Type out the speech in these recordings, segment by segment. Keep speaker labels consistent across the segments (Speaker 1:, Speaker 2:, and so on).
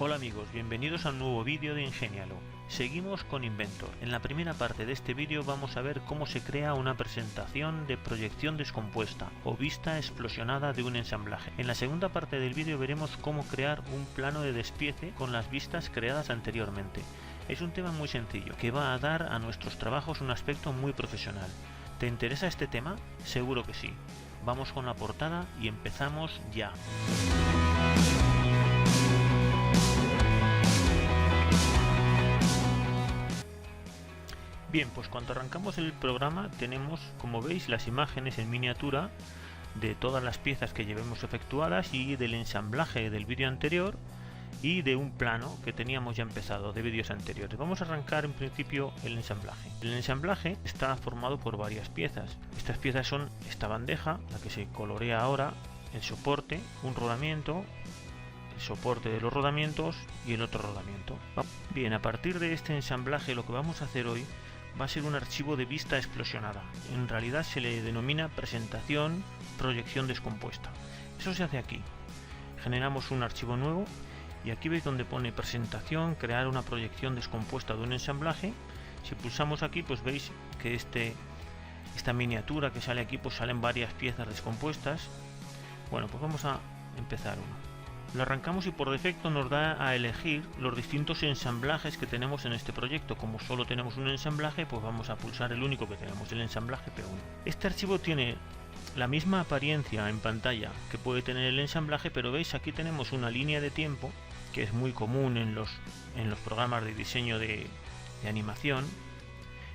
Speaker 1: Hola amigos, bienvenidos a un nuevo vídeo de Ingenialo. Seguimos con Inventor. En la primera parte de este vídeo vamos a ver cómo se crea una presentación de proyección descompuesta o vista explosionada de un ensamblaje. En la segunda parte del vídeo veremos cómo crear un plano de despiece con las vistas creadas anteriormente. Es un tema muy sencillo que va a dar a nuestros trabajos un aspecto muy profesional. ¿Te interesa este tema? Seguro que sí. Vamos con la portada y empezamos ya. Bien, pues cuando arrancamos el programa tenemos, como veis, las imágenes en miniatura de todas las piezas que llevemos efectuadas y del ensamblaje del vídeo anterior y de un plano que teníamos ya empezado de vídeos anteriores. Vamos a arrancar en principio el ensamblaje. El ensamblaje está formado por varias piezas. Estas piezas son esta bandeja, la que se colorea ahora, el soporte, un rodamiento, el soporte de los rodamientos y el otro rodamiento. Bien, a partir de este ensamblaje lo que vamos a hacer hoy va a ser un archivo de vista explosionada. En realidad se le denomina presentación proyección descompuesta. Eso se hace aquí. Generamos un archivo nuevo y aquí veis donde pone presentación, crear una proyección descompuesta de un ensamblaje. Si pulsamos aquí, pues veis que esta miniatura que sale aquí, pues salen varias piezas descompuestas. Bueno, pues vamos a empezar uno. Lo arrancamos y por defecto nos da a elegir los distintos ensamblajes que tenemos en este proyecto. Como solo tenemos un ensamblaje, pues vamos a pulsar el único que tenemos, el ensamblaje P1. Este archivo tiene la misma apariencia en pantalla que puede tener el ensamblaje, pero veis aquí tenemos una línea de tiempo que es muy común en los programas de diseño de animación.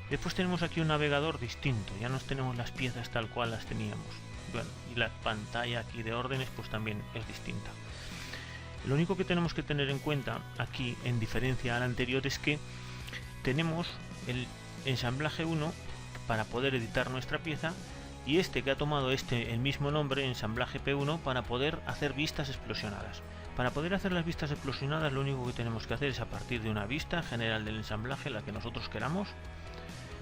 Speaker 1: Después tenemos aquí un navegador distinto, ya no tenemos las piezas tal cual las teníamos. Bueno, y la pantalla aquí de órdenes pues también es distinta. Lo único que tenemos que tener en cuenta aquí, en diferencia al anterior, es que tenemos el ensamblaje 1 para poder editar nuestra pieza y este que ha tomado el mismo nombre, ensamblaje P1, para poder hacer vistas explosionadas. Para poder hacer las vistas explosionadas lo único que tenemos que hacer es, a partir de una vista general del ensamblaje, la que nosotros queramos,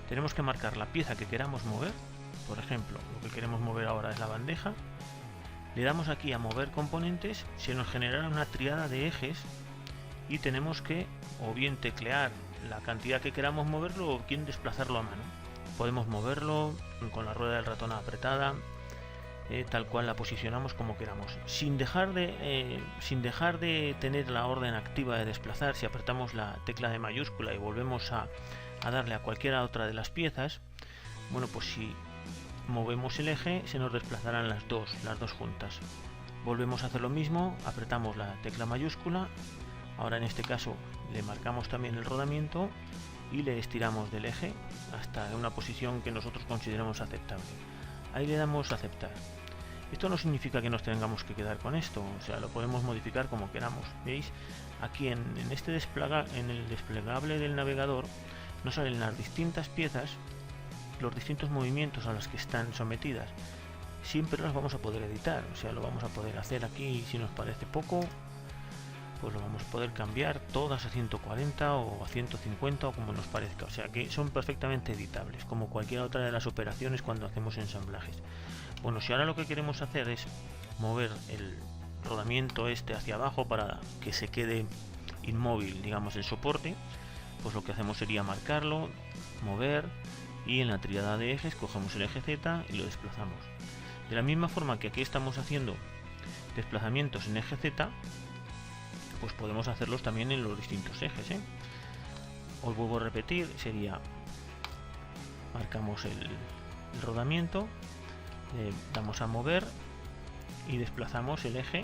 Speaker 1: tenemos que marcar la pieza que queramos mover. Por ejemplo, lo que queremos mover ahora es la bandeja. Le damos aquí a mover componentes, se nos generará una triada de ejes y tenemos que o bien teclear la cantidad que queramos moverlo o bien desplazarlo a mano. Podemos moverlo con la rueda del ratón apretada, tal cual la posicionamos como queramos, sin dejar de tener la orden activa de desplazar. Si apretamos la tecla de mayúscula y volvemos a darle a cualquiera otra de las piezas, bueno, pues si movemos el eje se nos desplazarán las dos juntas. Volvemos a hacer lo mismo, apretamos la tecla mayúscula, ahora en este caso le marcamos también el rodamiento y le estiramos del eje hasta una posición que nosotros consideramos aceptable. Ahí le damos a aceptar. Esto no significa que nos tengamos que quedar con esto, o sea, lo podemos modificar como queramos. ¿Veis? Aquí en el desplegable del navegador nos salen las distintas piezas, los distintos movimientos a los que están sometidas. Siempre las vamos a poder editar, o sea, lo vamos a poder hacer aquí. Si nos parece poco, pues lo vamos a poder cambiar todas a 140 o a 150 o como nos parezca, o sea que son perfectamente editables como cualquier otra de las operaciones cuando hacemos ensamblajes. Bueno, si ahora lo que queremos hacer es mover el rodamiento este hacia abajo para que se quede inmóvil, digamos, el soporte, pues lo que hacemos sería marcarlo, mover, y en la tríada de ejes cogemos el eje Z y lo desplazamos. De la misma forma que aquí estamos haciendo desplazamientos en eje Z, pues podemos hacerlos también en los distintos ejes. Os vuelvo a repetir, sería marcamos el rodamiento, le damos a mover y desplazamos el eje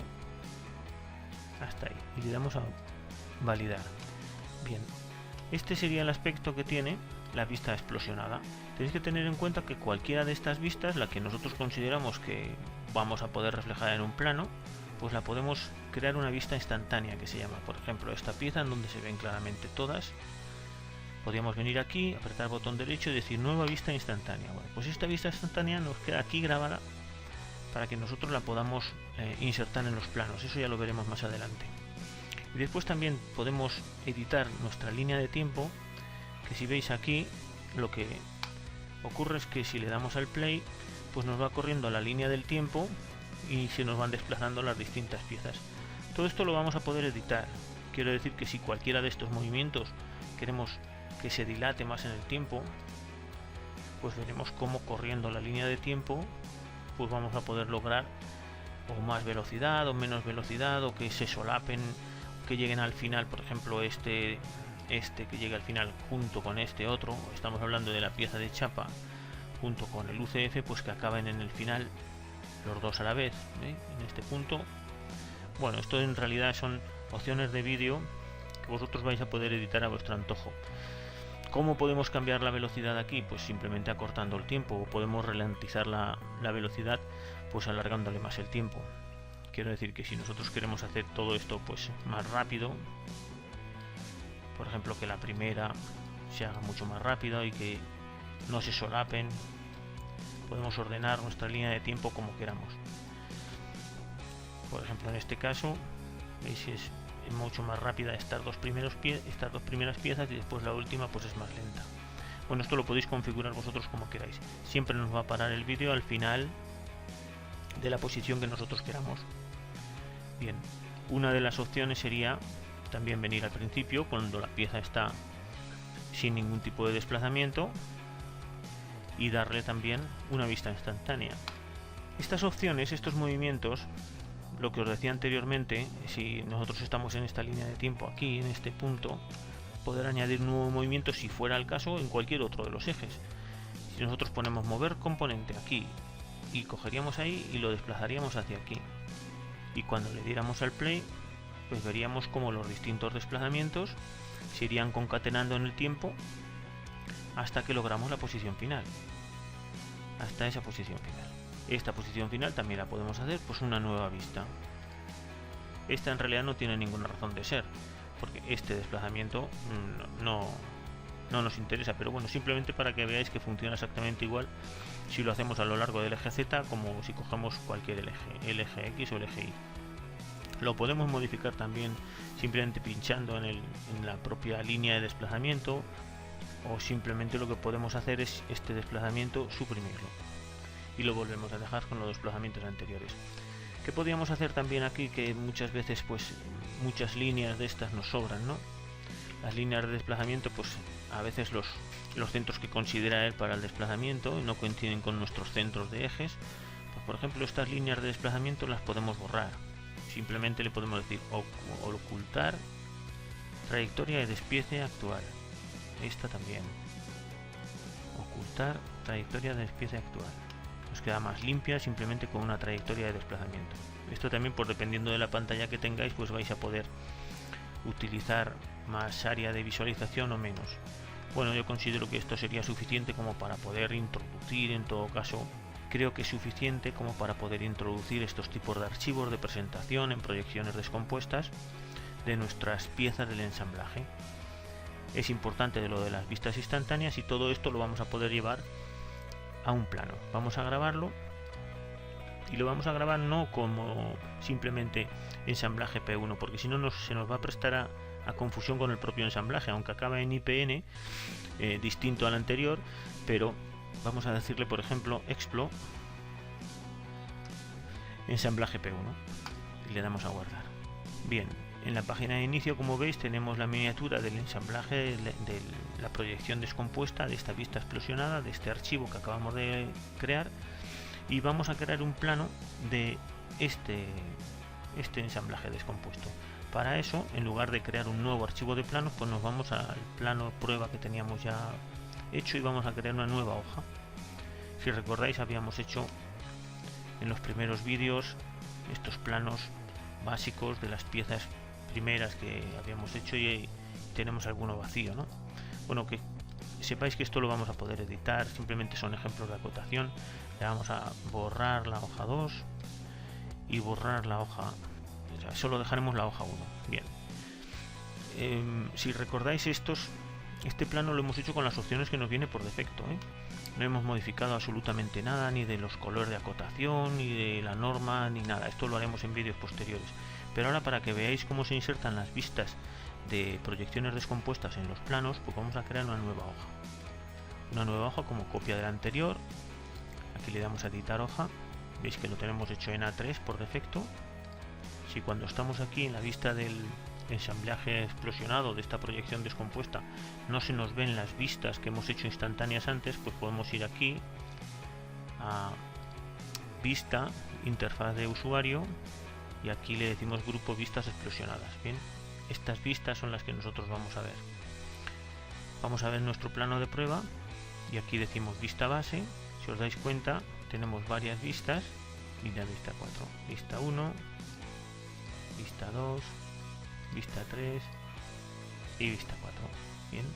Speaker 1: hasta ahí y le damos a validar. Bien, este sería el aspecto que tiene la vista explosionada. Tenéis que tener en cuenta que cualquiera de estas vistas, la que nosotros consideramos que vamos a poder reflejar en un plano, pues la podemos crear una vista instantánea que se llama. Por ejemplo, esta pieza en donde se ven claramente todas, podríamos venir aquí, apretar el botón derecho y decir nueva vista instantánea. Bueno, pues esta vista instantánea nos queda aquí grabada para que nosotros la podamos insertar en los planos. Eso ya lo veremos más adelante. Y después también podemos editar nuestra línea de tiempo, que si veis aquí lo que ocurre es que si le damos al play, pues nos va corriendo la línea del tiempo y se nos van desplazando las distintas piezas. Todo esto lo vamos a poder editar. Quiero decir que si cualquiera de estos movimientos queremos que se dilate más en el tiempo, pues veremos cómo corriendo la línea de tiempo pues vamos a poder lograr o más velocidad o menos velocidad, o que se solapen, que lleguen al final, por ejemplo este que llegue al final junto con este otro, estamos hablando de la pieza de chapa junto con el UCF, pues que acaben en el final los dos a la vez, en este punto. Bueno, esto en realidad son opciones de vídeo que vosotros vais a poder editar a vuestro antojo. ¿Cómo podemos cambiar la velocidad aquí? Pues simplemente acortando el tiempo, o podemos ralentizar la velocidad pues alargándole más el tiempo. Quiero decir que si nosotros queremos hacer todo esto pues más rápido, por ejemplo que la primera se haga mucho más rápido y que no se solapen, podemos ordenar nuestra línea de tiempo como queramos. Por ejemplo en este caso, veis, es mucho más rápida estas dos primeras piezas, y después la última pues es más lenta. Bueno, esto lo podéis configurar vosotros como queráis. Siempre nos va a parar el vídeo al final de la posición que nosotros queramos. Bien, una de las opciones sería también venir al principio cuando la pieza está sin ningún tipo de desplazamiento y darle también una vista instantánea. Estas opciones, estos movimientos, lo que os decía anteriormente, si nosotros estamos en esta línea de tiempo aquí, en este punto, poder añadir un nuevo movimiento si fuera el caso en cualquier otro de los ejes. Si nosotros ponemos mover componente aquí y cogeríamos ahí y lo desplazaríamos hacia aquí, y cuando le diéramos al play pues veríamos como los distintos desplazamientos se irían concatenando en el tiempo hasta que logramos la posición final, hasta esa posición final. Esta posición final también la podemos hacer pues una nueva vista. Esta en realidad no tiene ninguna razón de ser, porque este desplazamiento no nos interesa, pero bueno, simplemente para que veáis que funciona exactamente igual si lo hacemos a lo largo del eje Z como si cogemos cualquier el eje X o el eje Y. Lo podemos modificar también simplemente pinchando en la propia línea de desplazamiento, o simplemente lo que podemos hacer es este desplazamiento suprimirlo y lo volvemos a dejar con los desplazamientos anteriores. ¿Qué podríamos hacer también aquí? Que muchas veces pues muchas líneas de estas nos sobran, ¿no? Las líneas de desplazamiento pues a veces los centros que considera él para el desplazamiento no coinciden con nuestros centros de ejes. Pues, por ejemplo, estas líneas de desplazamiento las podemos borrar. Simplemente le podemos decir ocultar trayectoria de despiece actual. Esta también. Ocultar trayectoria de despiece actual. Nos queda más limpia simplemente con una trayectoria de desplazamiento. Esto también, pues dependiendo de la pantalla que tengáis, pues vais a poder utilizar más área de visualización o menos. Bueno, yo considero que esto sería suficiente como para poder introducir, en todo caso, creo que es suficiente como para poder introducir estos tipos de archivos de presentación en proyecciones descompuestas de nuestras piezas del ensamblaje. Es importante de lo de las vistas instantáneas, y todo esto lo vamos a poder llevar a un plano. Vamos a grabarlo, y lo vamos a grabar no como simplemente ensamblaje P1, porque si no se nos va a prestar a confusión con el propio ensamblaje, aunque acaba en IPN, distinto al anterior, pero vamos a decirle, por ejemplo, explo ensamblaje P1 y le damos a guardar. Bien, en la página de inicio, como veis, tenemos la miniatura del ensamblaje de la proyección descompuesta de esta vista explosionada, de este archivo que acabamos de crear, y vamos a crear un plano de este ensamblaje descompuesto. Para eso, en lugar de crear un nuevo archivo de planos, pues nos vamos al plano prueba que teníamos ya hecho y vamos a crear una nueva hoja. Si recordáis, habíamos hecho en los primeros vídeos estos planos básicos de las piezas primeras que habíamos hecho, y tenemos alguno vacío, ¿no? Bueno, que sepáis que esto lo vamos a poder editar, simplemente son ejemplos de acotación. Le vamos a borrar la hoja 2 y borrar la hoja, o sea, solo dejaremos la hoja 1. Bien, si recordáis, este plano lo hemos hecho con las opciones que nos viene por defecto, no hemos modificado absolutamente nada, ni de los colores de acotación, ni de la norma, ni nada. Esto lo haremos en vídeos posteriores. Pero ahora, para que veáis cómo se insertan las vistas de proyecciones descompuestas en los planos, pues vamos a crear una nueva hoja. Una nueva hoja como copia de la anterior. Aquí le damos a editar hoja. Veis que lo tenemos hecho en A3 por defecto. Si cuando estamos aquí en la vista del ensamblaje explosionado de esta proyección descompuesta no se nos ven las vistas que hemos hecho instantáneas antes, pues podemos ir aquí a vista, interfaz de usuario, y aquí le decimos grupo vistas explosionadas. Bien, estas vistas son las que nosotros vamos a ver. Vamos a ver nuestro plano de prueba y aquí decimos vista base. Si os dais cuenta, tenemos varias vistas. Mira, vista 4, vista 1, vista 2, vista 3 y vista 4. Bien,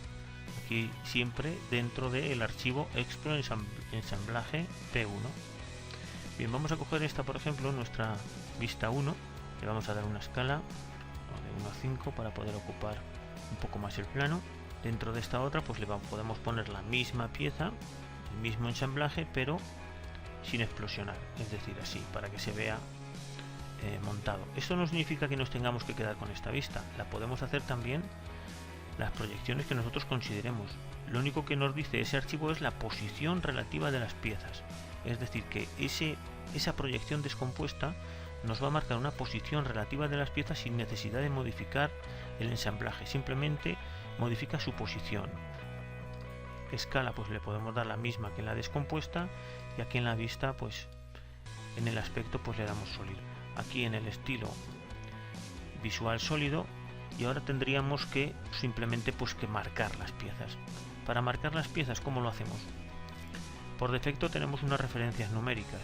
Speaker 1: aquí siempre dentro del archivo explo ensamblaje P1. Bien, vamos a coger esta, por ejemplo, nuestra vista 1, le vamos a dar una escala de 1 a 5 para poder ocupar un poco más el plano. Dentro de esta otra pues podemos poner la misma pieza, el mismo ensamblaje, pero sin explosionar, es decir, así, para que se vea montado. Esto no significa que nos tengamos que quedar con esta vista, la podemos hacer también las proyecciones que nosotros consideremos. Lo único que nos dice ese archivo es la posición relativa de las piezas, es decir, que esa proyección descompuesta nos va a marcar una posición relativa de las piezas sin necesidad de modificar el ensamblaje, simplemente modifica su posición. Escala pues le podemos dar la misma que en la descompuesta, y aquí en la vista pues en el aspecto pues le damos sólido, aquí en el estilo visual sólido, y ahora tendríamos que simplemente pues que marcar las piezas. Para marcar las piezas, ¿cómo lo hacemos? Por defecto tenemos unas referencias numéricas,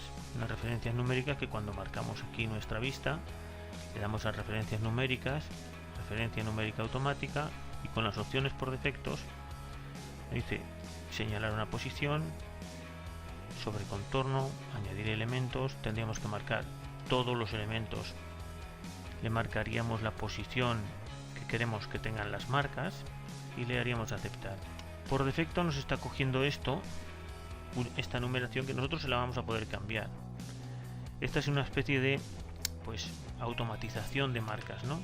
Speaker 1: que cuando marcamos aquí nuestra vista le damos a referencias numéricas, referencia numérica automática, y con las opciones por defectos dice señalar una posición, sobre contorno, añadir elementos. Tendríamos que marcar todos los elementos, le marcaríamos la posición que queremos que tengan las marcas y le daríamos a aceptar. Por defecto nos está cogiendo esta numeración, que nosotros se la vamos a poder cambiar. Esta es una especie de pues automatización de marcas, ¿no?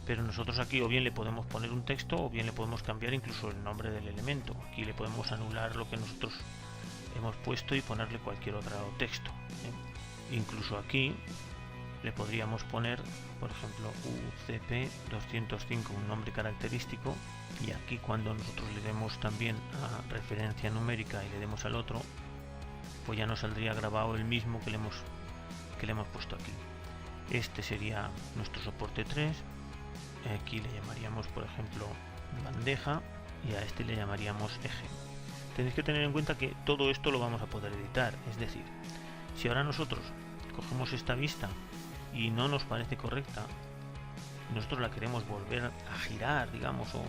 Speaker 1: Pero nosotros aquí o bien le podemos poner un texto o bien le podemos cambiar incluso el nombre del elemento. Aquí le podemos anular lo que nosotros hemos puesto y ponerle cualquier otro texto, ¿eh? Incluso aquí le podríamos poner, por ejemplo, UCP205, un nombre característico, y aquí cuando nosotros le demos también a referencia numérica y le demos al otro, pues ya nos saldría grabado el mismo que le hemos puesto aquí. Este sería nuestro soporte 3. Aquí le llamaríamos, por ejemplo, bandeja, y a este le llamaríamos eje. Tenéis que tener en cuenta que todo esto lo vamos a poder editar, es decir, si ahora nosotros cogemos esta vista y no nos parece correcta, nosotros la queremos volver a girar, digamos, o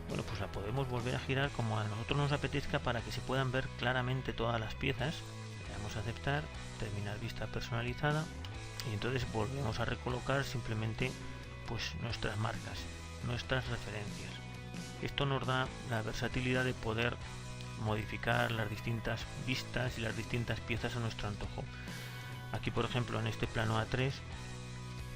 Speaker 1: bueno, pues la podemos volver a girar como a nosotros nos apetezca para que se puedan ver claramente todas las piezas. Le damos a aceptar, terminar vista personalizada, y entonces volvemos a recolocar simplemente pues nuestras marcas, nuestras referencias. Esto nos da la versatilidad de poder modificar las distintas vistas y las distintas piezas a nuestro antojo. Aquí, por ejemplo, en este plano A3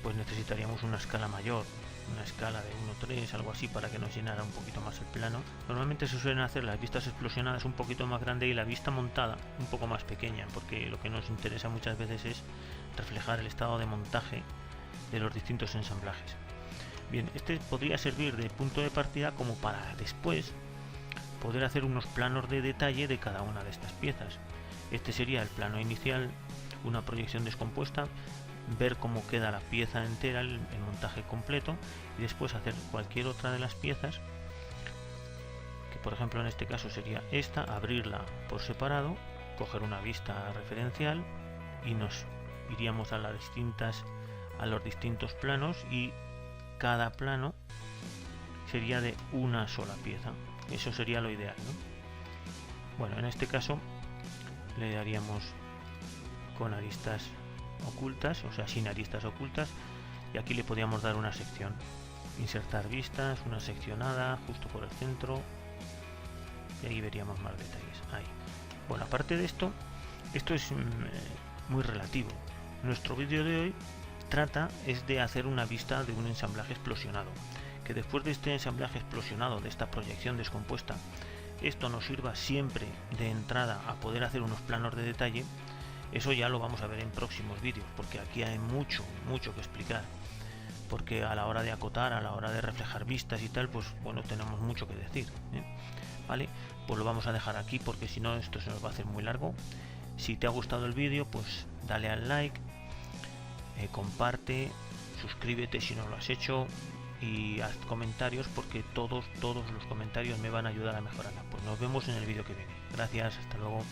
Speaker 1: pues necesitaríamos una escala mayor, una escala de 1:3, algo así, para que nos llenara un poquito más el plano. Normalmente se suelen hacer las vistas explosionadas un poquito más grande y la vista montada un poco más pequeña, porque lo que nos interesa muchas veces es reflejar el estado de montaje de los distintos ensamblajes. Bien, este podría servir de punto de partida como para después poder hacer unos planos de detalle de cada una de estas piezas. Este sería el plano inicial, una proyección descompuesta, ver cómo queda la pieza entera, el montaje completo, y después hacer cualquier otra de las piezas, que por ejemplo en este caso sería esta, abrirla por separado, coger una vista referencial y nos iríamos a los distintos planos, y cada plano sería de una sola pieza. Eso sería lo ideal, ¿no? Bueno, en este caso le daríamos con aristas ocultas, o sea, sin aristas ocultas, y aquí le podríamos dar una sección, insertar vistas, una seccionada justo por el centro, y ahí veríamos más detalles. Ahí. Bueno, aparte de esto es muy relativo. Nuestro vídeo de hoy es de hacer una vista de un ensamblaje explosionado, que después de este ensamblaje explosionado, de esta proyección descompuesta, esto nos sirva siempre de entrada a poder hacer unos planos de detalle. Eso ya lo vamos a ver en próximos vídeos, porque aquí hay mucho que explicar. porque a la hora de acotar, a la hora de reflejar vistas y tal, pues bueno, tenemos mucho que decir, ¿eh? Vale, pues lo vamos a dejar aquí porque si no esto se nos va a hacer muy largo. Si te ha gustado el vídeo, pues dale al like, comparte, suscríbete si no lo has hecho y haz comentarios, porque todos los comentarios me van a ayudar a mejorarla. Pues nos vemos en el vídeo que viene. Gracias, hasta luego.